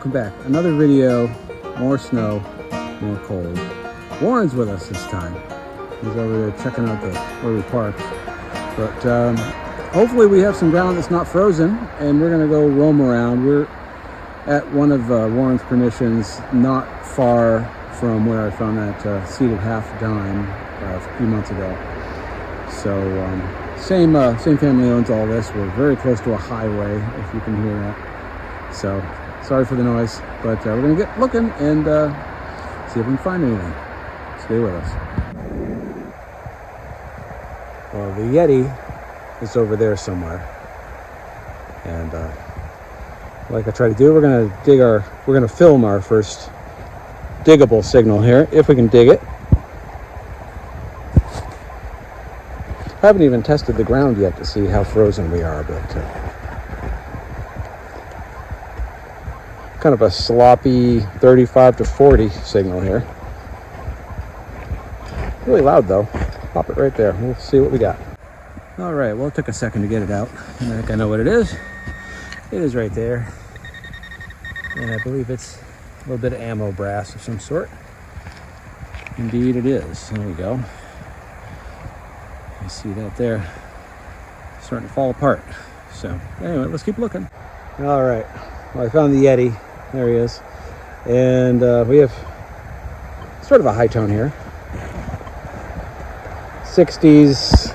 welcome back. Another video, more snow, more cold. Warren's with us this time. He's over there checking out where we parked. But hopefully we have some ground that's not frozen, and we're gonna go roam around. We're at one of Warren's permissions, not far from where I found that seated half dime a few months ago. So same family owns all this. We're very close to a highway, if you can hear that. So sorry for the noise, but we're gonna get looking and see if we can find anything. Stay with us. Well, the Yeti is over there somewhere, and like I try to do, we're gonna film our first diggable signal here, if we can dig it. I haven't even tested the ground yet to see how frozen we are, but kind of a sloppy 35 to 40 signal here. Really loud though. Pop it right there. We'll see what we got. All right, well, it took a second to get it out. I think I know what it is. It is right there. And I believe it's a little bit of ammo brass of some sort. Indeed it is. There we go. You see that there. It's starting to fall apart. So anyway, let's keep looking. All right. Well, I found the Yeti. There he is. And we have sort of a high tone here. 60s.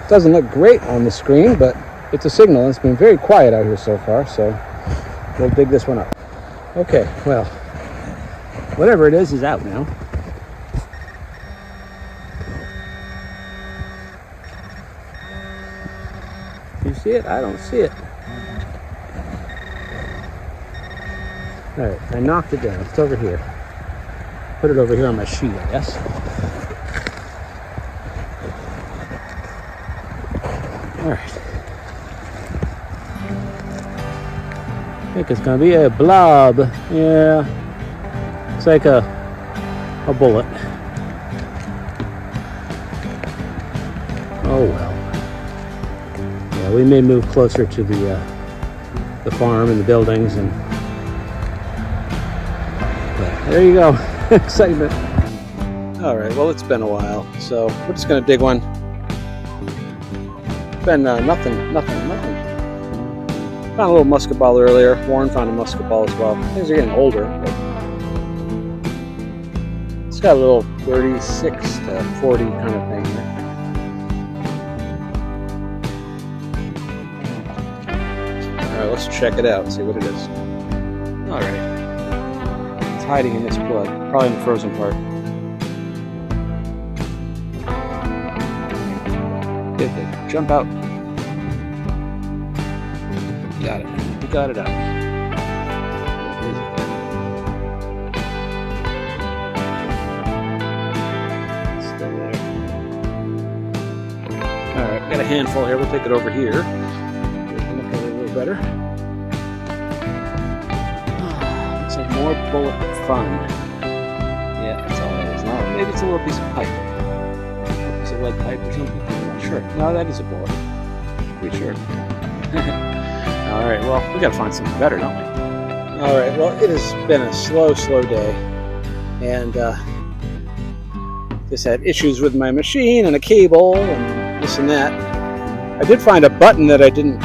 Doesn't look great on the screen, but it's a signal. It's been very quiet out here so far, so we'll dig this one up. Okay, well, whatever it is out now. You see it? I don't see it. All right, I knocked it down. It's over here. Put it over here on my sheet, I guess. All right. I think it's gonna be a blob. Yeah, it's like a bullet. Oh well. Yeah, we may move closer to the farm and the buildings, and but there you go. Excitement. All right. Well, it's been a while, so we're just gonna dig one. Been nothing. Found a little musket ball earlier. Warren found a musket ball as well. Things are getting older, but it's got a little 36 to 40 kind of thing here. All right, let's check it out and see what it is. All right, it's hiding in this plug, probably in the frozen part. Did it jump out? Got it. We got it out. Still there. Alright, got a handful here. We'll take it over here. We can look at it a little better. Looks like more bullet fun. Yeah, that's all it is. Now, maybe it's a little piece of pipe. A piece of lead pipe or something. I'm not sure. No, that is a bullet. Pretty sure. Alright, well, we gotta find something better, don't we? Alright, well, it has been a slow day. And just had issues with my machine and a cable and this and that. I did find a button that I didn't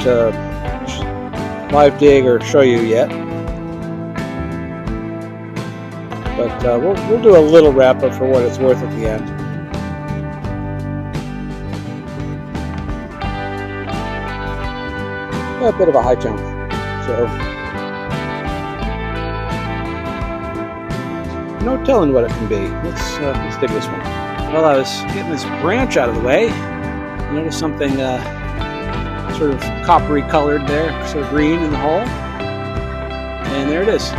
live dig or show you yet. But we'll do a little wrap up for what it's worth at the end. A bit of a high tone, so no telling what it can be. Let's dig this one. Well, I was getting this branch out of the way. I noticed something sort of coppery colored there, sort of green in the hole, and there it is.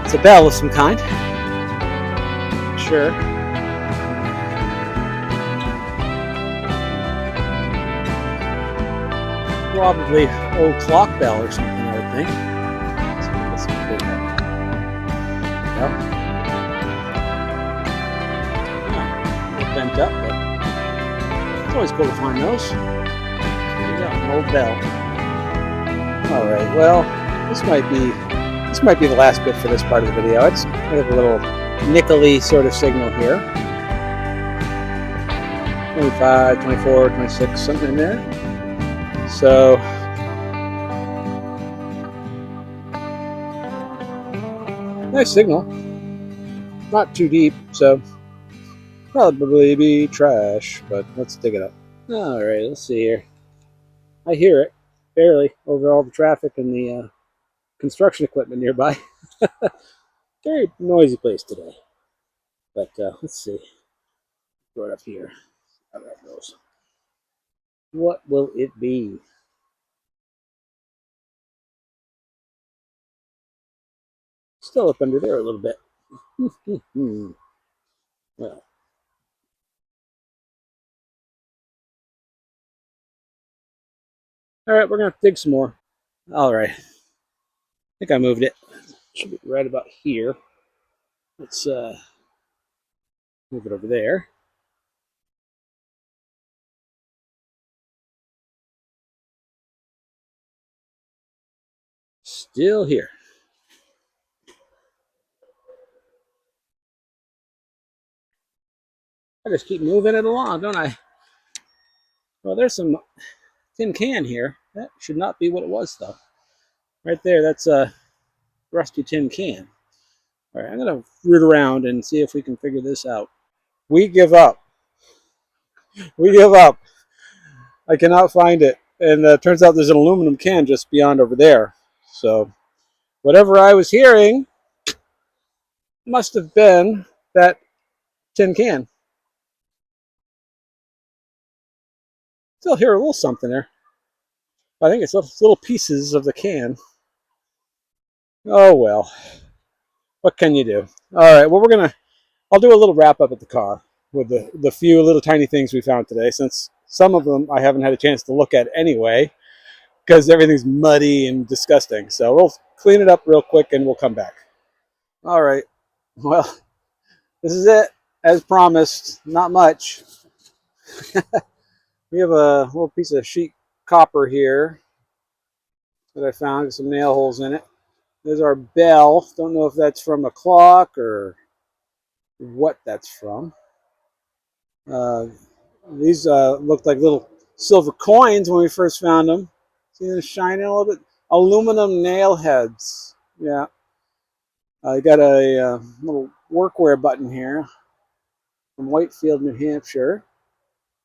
It's a bell of some kind. Sure. Probably old clock bell or something, I would think. Let's see what bent up, but It's always cool to find those. There you go, an old bell. All right, well, this might be the last bit for this part of the video. We have a little nickel-y sort of signal here. 25, 24, 26, something in there. So nice signal. Not too deep, so probably be trash, but let's dig it up. All right, let's see here. I hear it barely over all the traffic and the construction equipment nearby. Very noisy place today. But let's see. Right up here. How that goes. What will it be? Still up under there a little bit. Well. All right, we're going to dig some more. All right. I think I moved it. Should be right about here. Let's move it over there. Still here. I just keep moving it along, don't I? Well, there's some tin can here. That should not be what it was, though. Right there, that's a rusty tin can. All right, I'm going to root around and see if we can figure this out. We give up. We give up. I cannot find it. And turns out there's an aluminum can just beyond over there. So whatever I was hearing must have been that tin can. Still hear a little something there. I think it's little pieces of the can. Oh well. What can you do? All right, well I'll do a little wrap up at the car with the few little tiny things we found today, since some of them I haven't had a chance to look at anyway, because everything's muddy and disgusting. So we'll clean it up real quick and we'll come back. All right, well, this is it, as promised. Not much. We have a little piece of sheet copper here that I found with some nail holes in it. There's our bell. Don't know if that's from a clock or what that's from. These looked like little silver coins when we first found them. See them shining a little bit? Aluminum nail heads. Yeah. I got a little workwear button here from Whitefield, New Hampshire.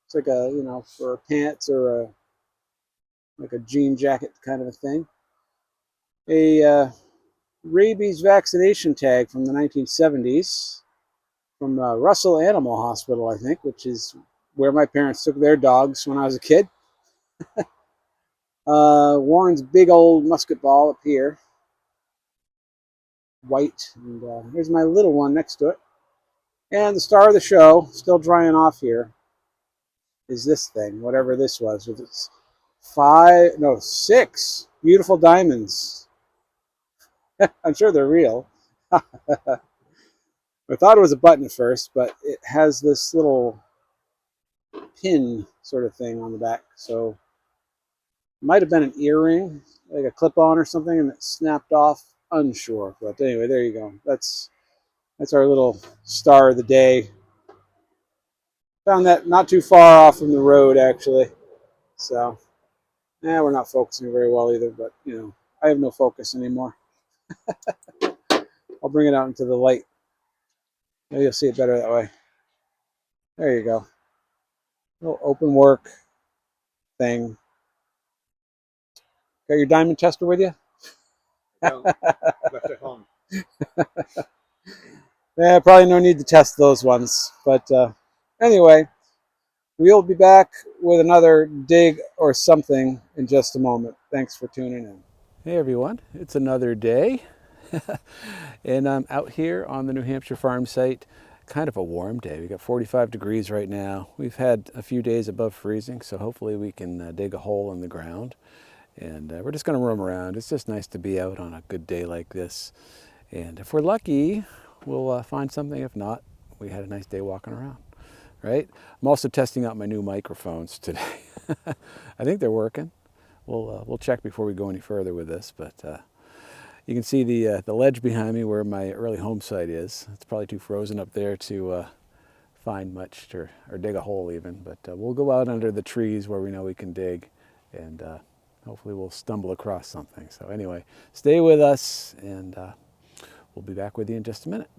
It's like a, for pants or like a jean jacket kind of a thing. A rabies vaccination tag from the 1970s from Russell Animal Hospital, I think, which is where my parents took their dogs when I was a kid. Warren's big old musket ball up here. White. And here's my little one next to it. And the star of the show, still drying off here, is this thing, whatever this was, with its 6 beautiful diamonds. I'm sure they're real. I thought it was a button at first, but it has this little pin sort of thing on the back. So it might have been an earring, like a clip-on or something, and it snapped off. Unsure. But anyway, there you go. That's our little star of the day. Found that not too far off from the road, actually. So, we're not focusing very well either, but, I have no focus anymore. I'll bring it out into the light. Maybe you'll see it better that way. There you go. Little open work thing. Got your diamond tester with you? No, left at home. Yeah, probably no need to test those ones. But anyway, we'll be back with another dig or something in just a moment. Thanks for tuning in. Hey everyone, it's another day. And I'm out here on the New Hampshire farm site. Kind of a warm day. We got 45 degrees right now. We've had a few days above freezing, so hopefully we can dig a hole in the ground. And we're just going to roam around. It's just nice to be out on a good day like this. And if we're lucky, we'll find something. If not, we had a nice day walking around. right? I'm also testing out my new microphones today. I think they're working. We'll check before we go any further with this, but you can see the ledge behind me where my early home site is. It's probably too frozen up there to find much or dig a hole even, but we'll go out under the trees where we know we can dig, and hopefully we'll stumble across something. So anyway, stay with us, and we'll be back with you in just a minute.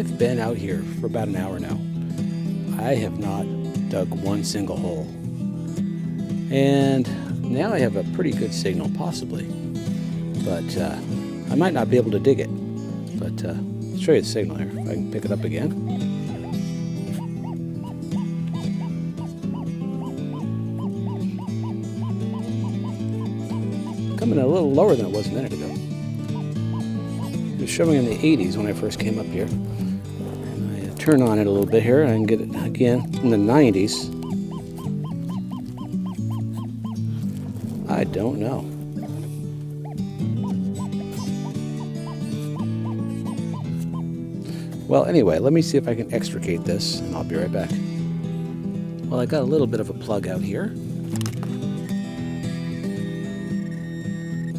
I've been out here for about an hour now. I have not dug one single hole. And now I have a pretty good signal, possibly. But I might not be able to dig it. But I'll show you the signal here, if I can pick it up again. Coming a little lower than it was a minute ago. It was showing in the 80s when I first came up here. And I turn on it a little bit here and I can get it again in the 90s. I don't know. Well, anyway, let me see if I can extricate this and I'll be right back. Well, I got a little bit of a plug out here.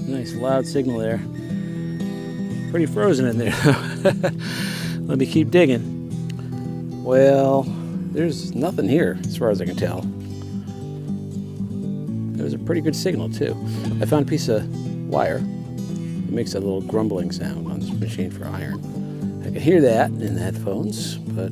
Nice loud signal there. Pretty frozen in there. Let me keep digging. Well, there's nothing here as far as I can tell. It was a pretty good signal too. I found a piece of wire. It makes a little grumbling sound on this machine for iron. I can hear that in the headphones, but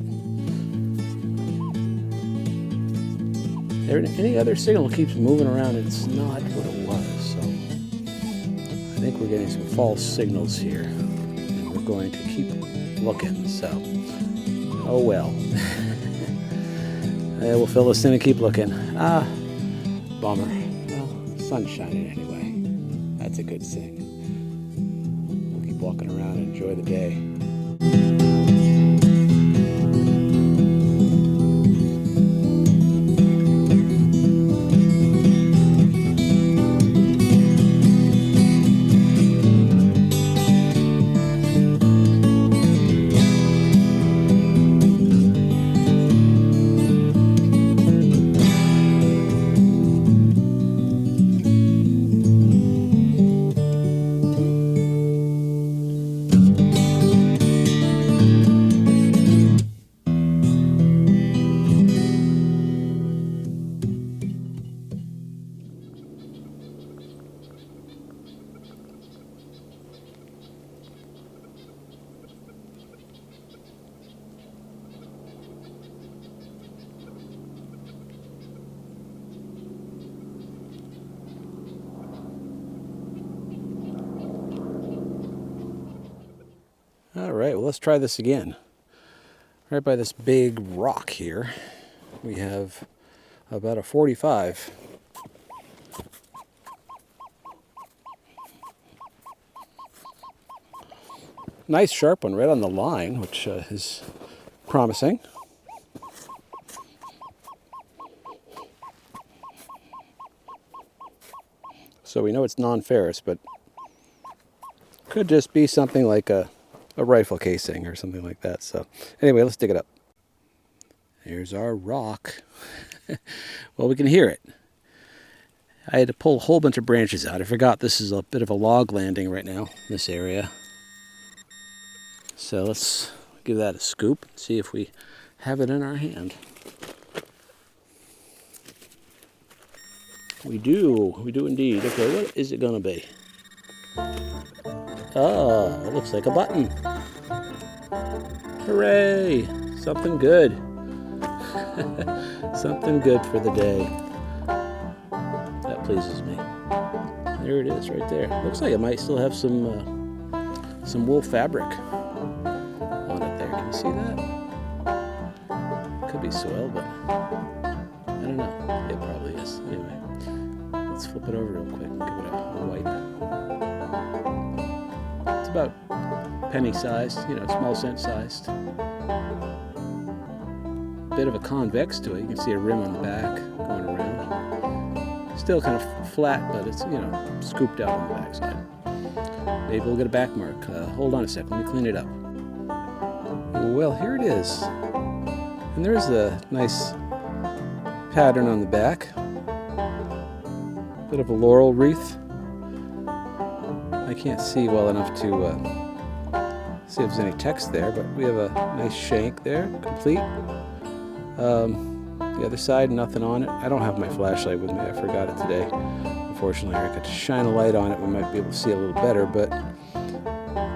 any other signal keeps moving around. It's not what it was. So I think we're getting some false signals here, and we're going to keep looking. So, oh well. We'll fill this in and keep looking. Bummer. Well, sun's shining anyway. That's a good thing. We'll keep walking around and enjoy the day. All right, well, let's try this again. Right by this big rock here, we have about a 45. Nice sharp one right on the line, which is promising. So we know it's non-ferrous, but could just be something like a rifle casing or something like that. So anyway, let's dig it up. Here's our rock. Well, we can hear it. I had to pull a whole bunch of branches out. I forgot this is a bit of a log landing right now, this area. So let's give that a scoop, see if we have it in our hand. We do indeed. Okay, what is it gonna be? Oh, it looks like a button. Hooray! Something good. Something good for the day. That pleases me. There it is, right there. Looks like it might still have some wool fabric on it there. Can you see that? Could be soil, but I don't know. It probably is. Anyway, let's flip it over real quick and give it a wipe. It's about penny sized, small cent sized. Bit of a convex to it. You can see a rim on the back going around. Still kind of flat, but it's, scooped out on the backside. Maybe we'll get a back mark. Hold on a sec. Let me clean it up. Well, here it is. And there's a nice pattern on the back. Bit of a laurel wreath. I can't see well enough to see if there's any text there, but we have a nice shank there, complete. The other side, nothing on it. I don't have my flashlight with me. I forgot it today. Unfortunately, I got to shine a light on it. We might be able to see a little better, but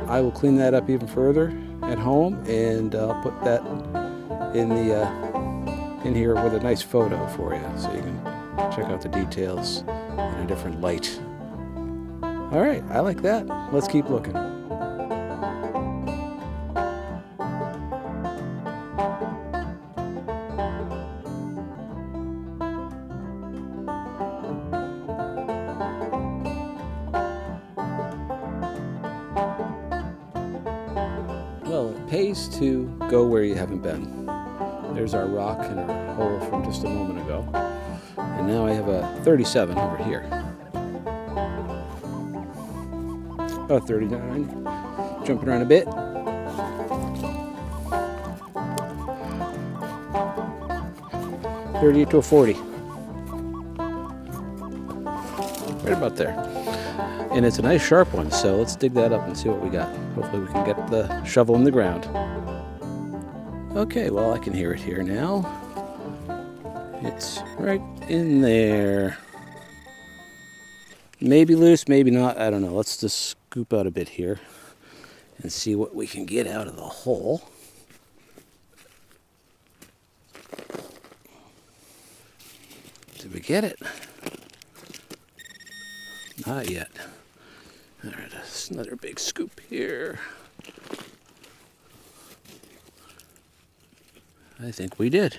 I will clean that up even further at home, and I'll put that in here with a nice photo for you, so you can check out the details in a different light. All right, I like that. Let's keep looking. Well, it pays to go where you haven't been. There's our rock and our hole from just a moment ago. And now I have a 37 over here. About 39. Jumping around a bit. .38 to a 40. Right about there. And it's a nice sharp one, so let's dig that up and see what we got. Hopefully we can get the shovel in the ground. Okay, well, I can hear it here now. It's right in there. Maybe loose, maybe not, I don't know. Let's just scoop out a bit here and see what we can get out of the hole. Did we get it? Not yet. All right, that's another big scoop here. I think we did.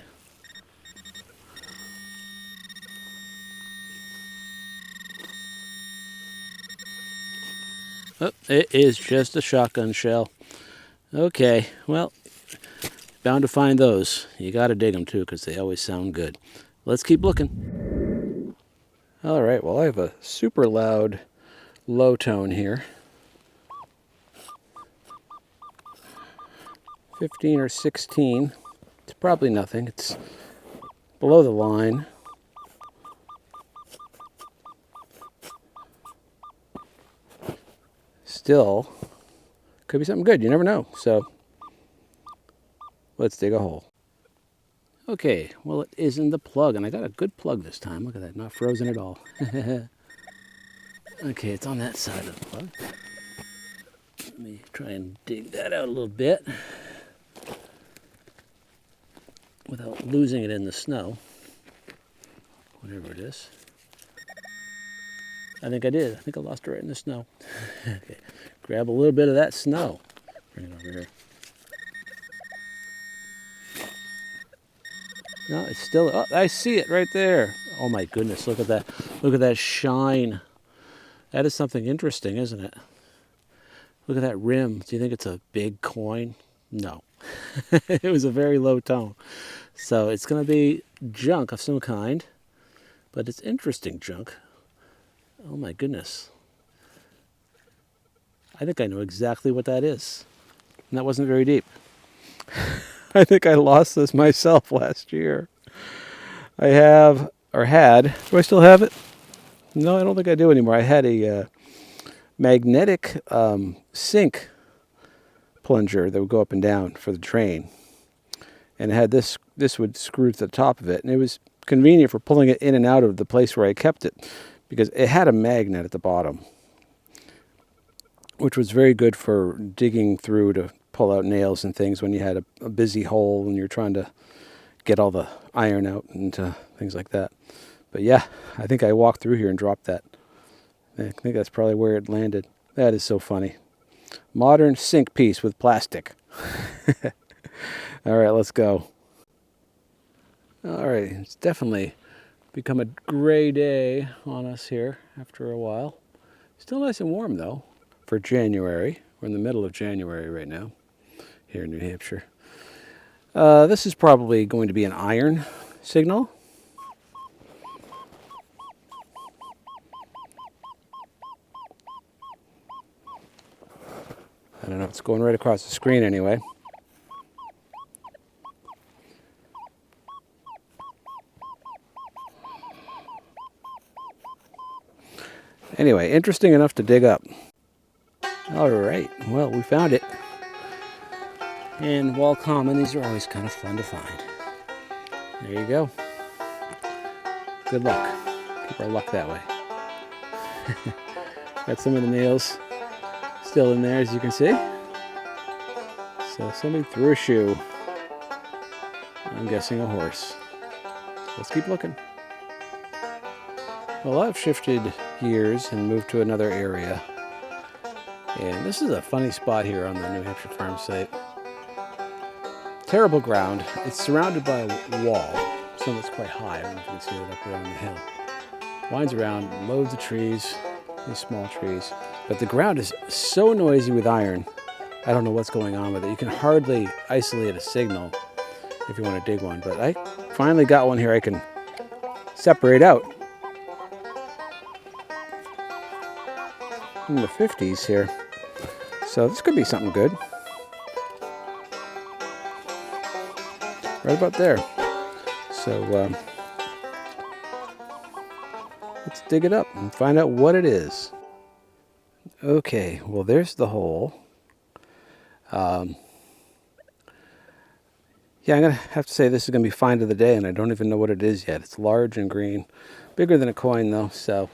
Oh, it is just a shotgun shell. Okay, well, bound to find those. You got to dig them too, because they always sound good. Let's keep looking. All right, well, I have a super loud low tone here. 15 or 16. It's probably nothing. It's below the line. Still, could be something good. You never know. So, let's dig a hole. Okay, well, it is in the plug, and I got a good plug this time. Look at that, not frozen at all. Okay, it's on that side of the plug. Let me try and dig that out a little bit without losing it in the snow, whatever it is. I think I did. I think I lost it right in the snow. Okay, grab a little bit of that snow. Bring it over here. No, it's still, oh, I see it right there. Oh my goodness, look at that. Look at that shine. That is something interesting, isn't it? Look at that rim. Do you think it's a big coin? No. It was a very low tone. So it's going to be junk of some kind, but it's interesting junk. Oh my goodness. I think I know exactly what that is. And that wasn't very deep. I think I lost this myself last year. I have, or had, do I still have it? No, I don't think I do anymore. I had a magnetic sink plunger that would go up and down for the train. and it had this would screw to the top of it, and it was convenient for pulling it in and out of the place where I kept it, because it had a magnet at the bottom, which was very good for digging through to pull out nails and things when you had a busy hole and you're trying to get all the iron out and things like that. But yeah, I think I walked through here and dropped that. I think that's probably where it landed. That is so funny. Modern sink piece with plastic. All right, let's go. All right, it's definitely become a gray day on us here after a while. Still nice and warm though for January. We're in the middle of January right now here in New Hampshire. This is probably going to be an iron signal. I don't know, it's going right across the screen anyway. Anyway, interesting enough to dig up. All right, well, we found it. And wall common, these are always kind of fun to find. There you go. Good luck. Keep our luck that way. Got some of the nails still in there, as you can see. So somebody threw a shoe. I'm guessing a horse. Let's keep looking. Well, I've shifted gears and moved to another area. And this is a funny spot here on the New Hampshire farm site. Terrible ground. It's surrounded by a wall, some that's quite high. I don't know if you can see it up there on the hill. Winds around, loads of trees, these small trees. But the ground is so noisy with iron, I don't know what's going on with it. You can hardly isolate a signal if you want to dig one. But I finally got one here I can separate out. In the 50s here. So this could be something good. Right about there. So let's dig it up and find out what it is. Okay, well there's the hole. Yeah, I'm gonna have to say this is gonna be find of the day, and I don't even know what it is yet. It's large and green, bigger than a coin though. So,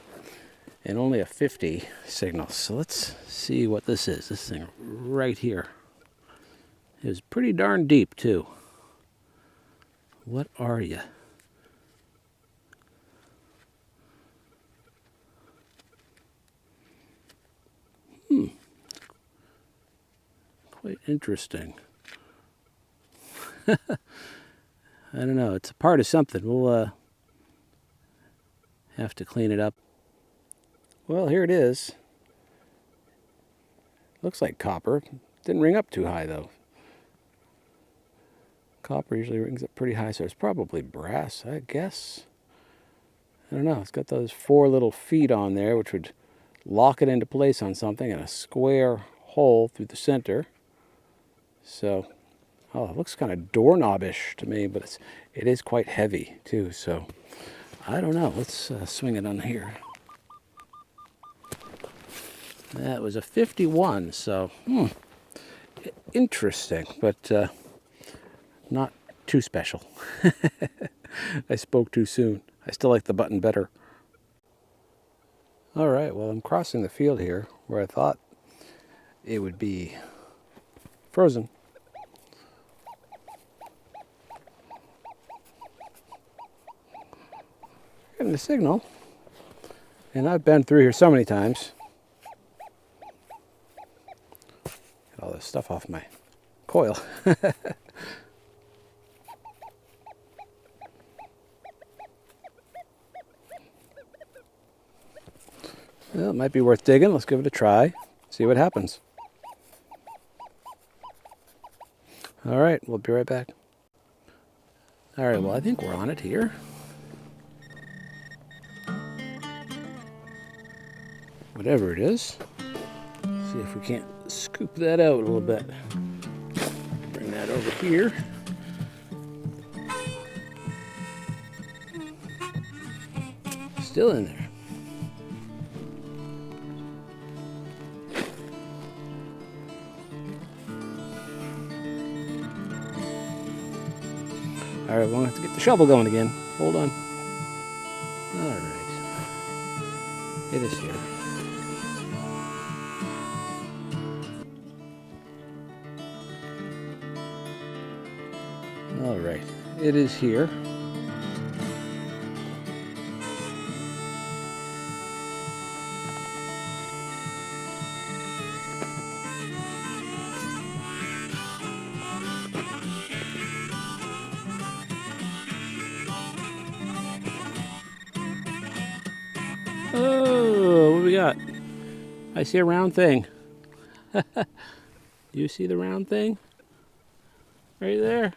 and only a 50 signal. So let's see what this is. This thing right here is pretty darn deep too. What are you? Quite interesting. I don't know. It's a part of something. We'll have to clean it up. Well, here it is. Looks like copper. Didn't ring up too high though. Copper usually rings up pretty high, so it's probably brass, I guess. I don't know. It's got those 4 little feet on there, which would lock it into place on something, and a square hole through the center. So, oh, it looks kind of doorknobish to me, but it is quite heavy too. So, I don't know. Let's swing it on here. That was a 51, so interesting, but not too special. I spoke too soon. I still like the button better. All right, well, I'm crossing the field here where I thought it would be frozen. Getting the signal, and I've been through here so many times. Get all this stuff off my coil. Well, it might be worth digging. Let's give it a try. See what happens. All right, we'll be right back. All right, well, I think we're on it here. Whatever it is. See if we can't scoop that out a little bit. Bring that over here. Still in there. All right, we'll have to get the shovel going again. Hold on. All right. It is here. All right. It is here. Oh, what do we got? I see a round thing. You see the round thing? Right there?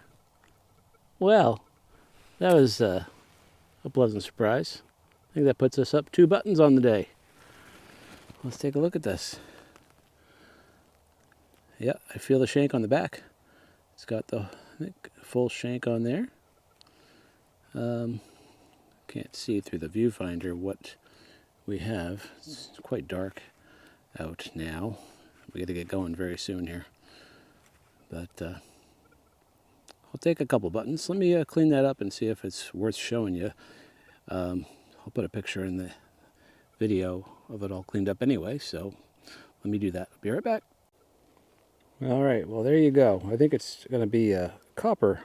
Well, that was a pleasant surprise. I think that puts us up 2 buttons on the day. Let's take a look at this. Yeah, I feel the shank on the back. It's got the full shank on there. Can't see through the viewfinder what we have. It's quite dark out now. We got to get going very soon here. But I'll take a couple buttons. Let me clean that up and see if it's worth showing you. I'll put a picture in the video of it all cleaned up anyway, so let me do that. I'll be right back. All right, well, there you go. I think it's going to be a copper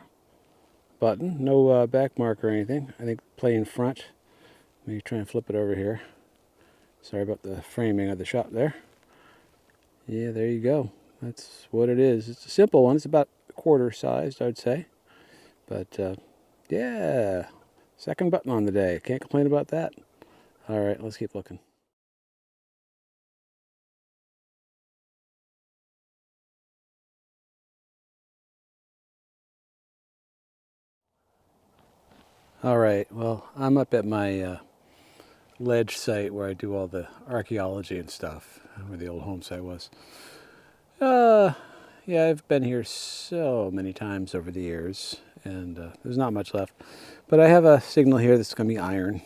button. No back mark or anything. I think plain front. Let me try and flip it over here. Sorry about the framing of the shot there. Yeah, there you go. That's what it is. It's a simple one. It's about quarter sized, I'd say. But yeah, second button on the day. Can't complain about that. All right, let's keep looking. All right, well, I'm up at my ledge site where I do all the archaeology and stuff, where the old home site was. Yeah, I've been here so many times over the years, and there's not much left. But I have a signal here that's going to be iron.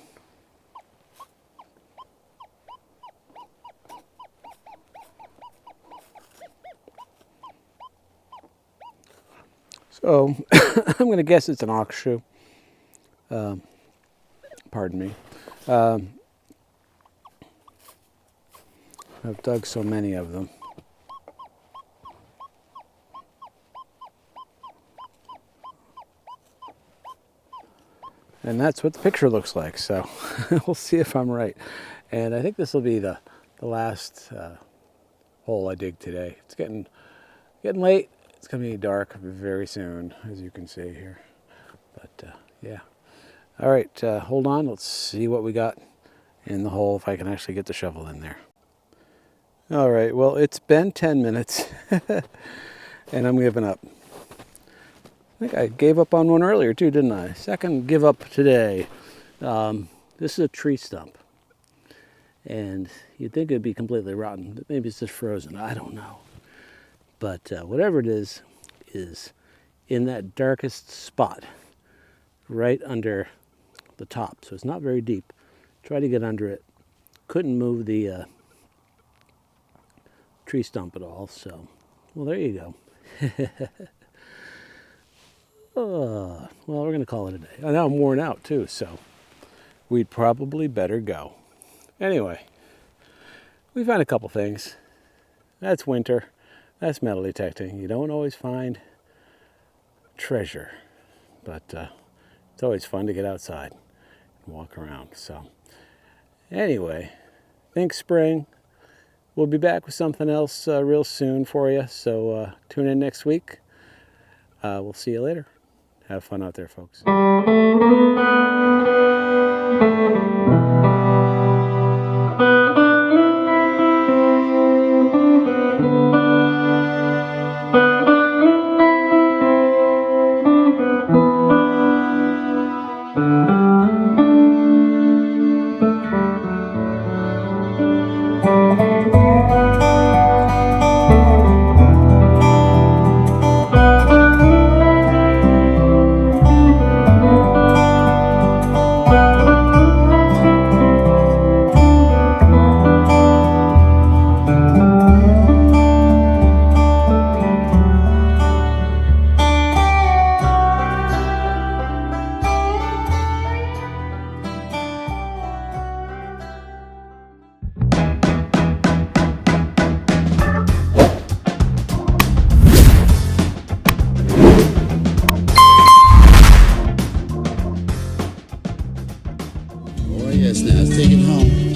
So I'm going to guess it's an ox shoe. Pardon me. I've dug so many of them. And that's what the picture looks like, so we'll see if I'm right. And I think this will be the last hole I dig today. It's getting late. It's going to be dark very soon, as you can see here. But yeah. All right, hold on. Let's see what we got in the hole, if I can actually get the shovel in there. All right, well, it's been 10 minutes, and I'm giving up. I think I gave up on one earlier too, didn't I? Second give up today. This is a tree stump. And you'd think it'd be completely rotten. Maybe it's just frozen. I don't know. But whatever it is in that darkest spot, right under the top. So it's not very deep. Tried to get under it. Couldn't move the tree stump at all. So, well, there you go. Well, we're going to call it a day. Now I'm worn out too, so we'd probably better go. Anyway, we found a couple things. That's winter. That's metal detecting. You don't always find treasure, but it's always fun to get outside and walk around. So anyway, think spring. We'll be back with something else real soon for you, so tune in next week. We'll see you later. Have fun out there, folks. let's take it home.